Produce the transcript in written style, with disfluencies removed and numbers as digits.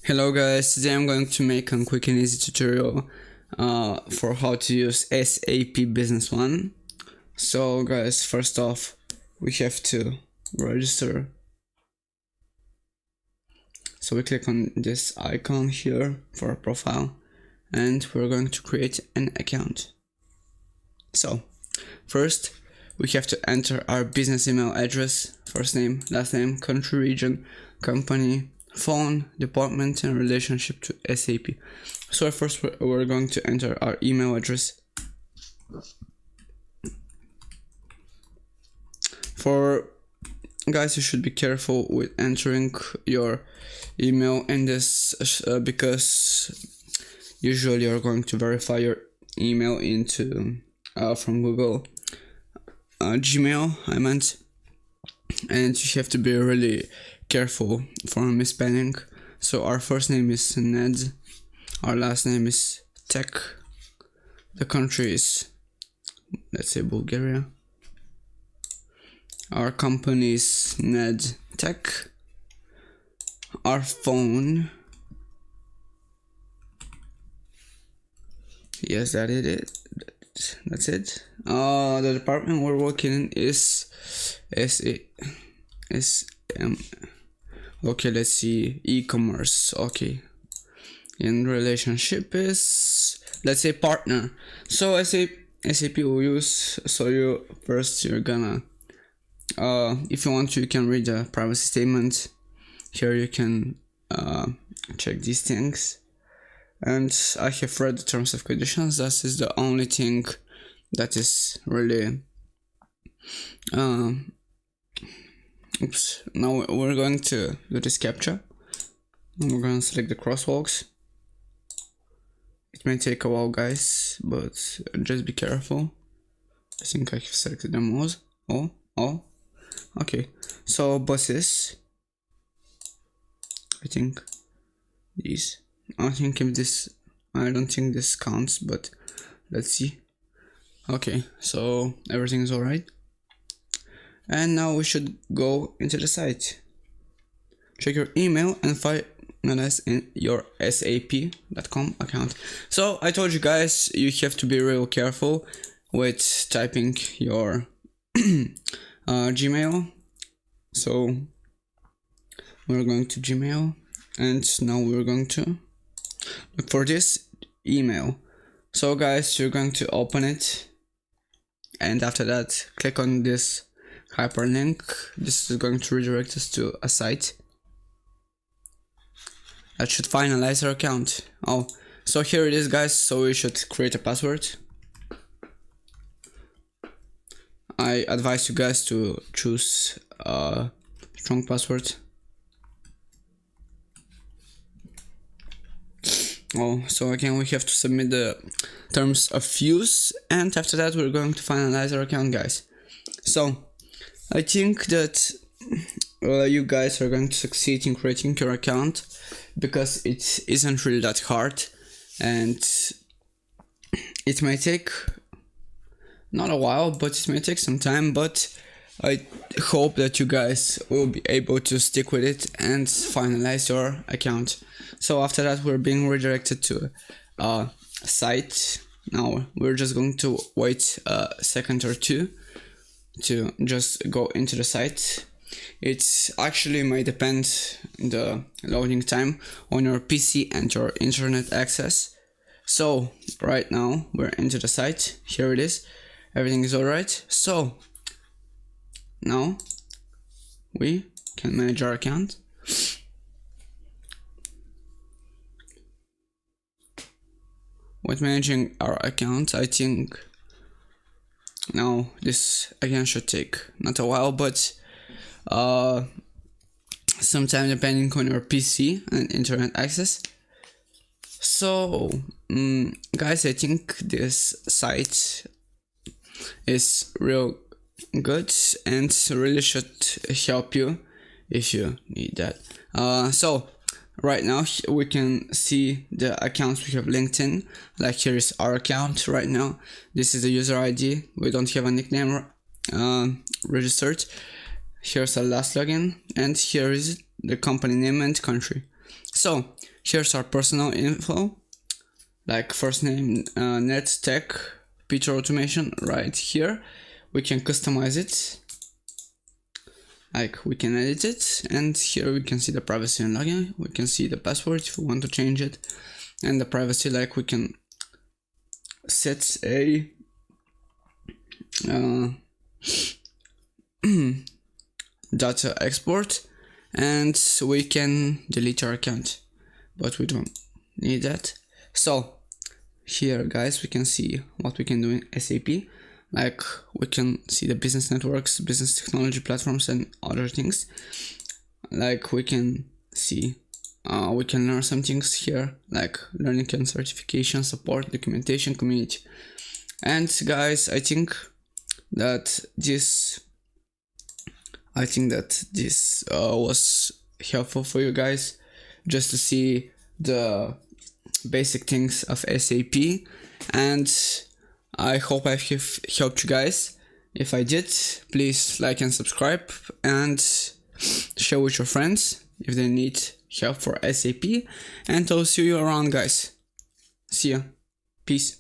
Hello guys, today I'm going to make a quick and easy tutorial for how to use SAP Business One. So guys, first off, we have to register. So we click on this icon here for our profile and we're going to create an account. So first we have to enter our business email address, first name, last name, country, region, company, phone, department, and relationship to SAP. So first we're going to enter our email address. For guys, you should be careful with entering your email in this because usually you're going to verify your email into from Google Gmail, I meant, and you have to be really careful for misspelling. So our first name is Ned, our last name is Tech, the country is, let's say, Bulgaria, our company is Ned Tech, our phone, yes, that's it. The department we're working in is okay, let's see, e-commerce. Okay, in relationship is, let's say, partner. So SAP will use, so you're gonna if you want to, you can read the privacy statement here. You can check these things, and I have read the terms of conditions. That is the only thing that is really oops. Now we're going to do this captcha. We're going to select the crosswalks. It may take a while, guys, but just be careful. I think I have selected them all. Okay, so buses, I think these, I don't think this counts, but let's see. Okay, so everything is alright. And now we should go into the site. Check your email and finalize in your sap.com account. So I told you guys, you have to be real careful with typing your Gmail. So we're going to Gmail, and now we're going to look for this email. So guys, you're going to open it, and after that click on this hyperlink. This is going to redirect us to a site that should finalize our account. Oh, so here it is, guys. So we should create a password. I advise you guys to choose a strong password. Oh, so again we have to submit the terms of use, and after that we're going to finalize our account, guys. So I think that you guys are going to succeed in creating your account, because it isn't really that hard, and it may take not a while, but it may take some time, but I hope that you guys will be able to stick with it and finalize your account. So after that we're being redirected to a site. Now we're just going to wait a second or two to just go into the site. It actually may depend the loading time on your PC and your internet access. So right now we're into the site. Here it is. Everything is alright. So now we can manage our account. With managing our account, I think now this again should take not a while, but sometime, depending on your PC and internet access. So guys, I think this site is real good and really should help you if you need that. So right now we can see the accounts we have linked in. Like, here is our account right now. This is the user ID. We don't have a nickname registered. Here's our last login, and here is the company name and country. So here's our personal info, like first name, net, tech, picture automation right here. We can customize it, like we can edit it, and here we can see the privacy and login. We can see the password if we want to change it, and the privacy, like we can set a data export, and we can delete our account, but we don't need that. So here guys, we can see what we can do in SAP. Like we can see the business networks, business technology platforms, and other things. Like we can see we can learn some things here, like learning and certification, support, documentation, community. And guys, I think that this was helpful for you guys, just to see the basic things of SAP, and I hope I've helped you guys. If I did, please like and subscribe, and share with your friends if they need help for SAP, and I'll see you around, guys. See ya. Peace.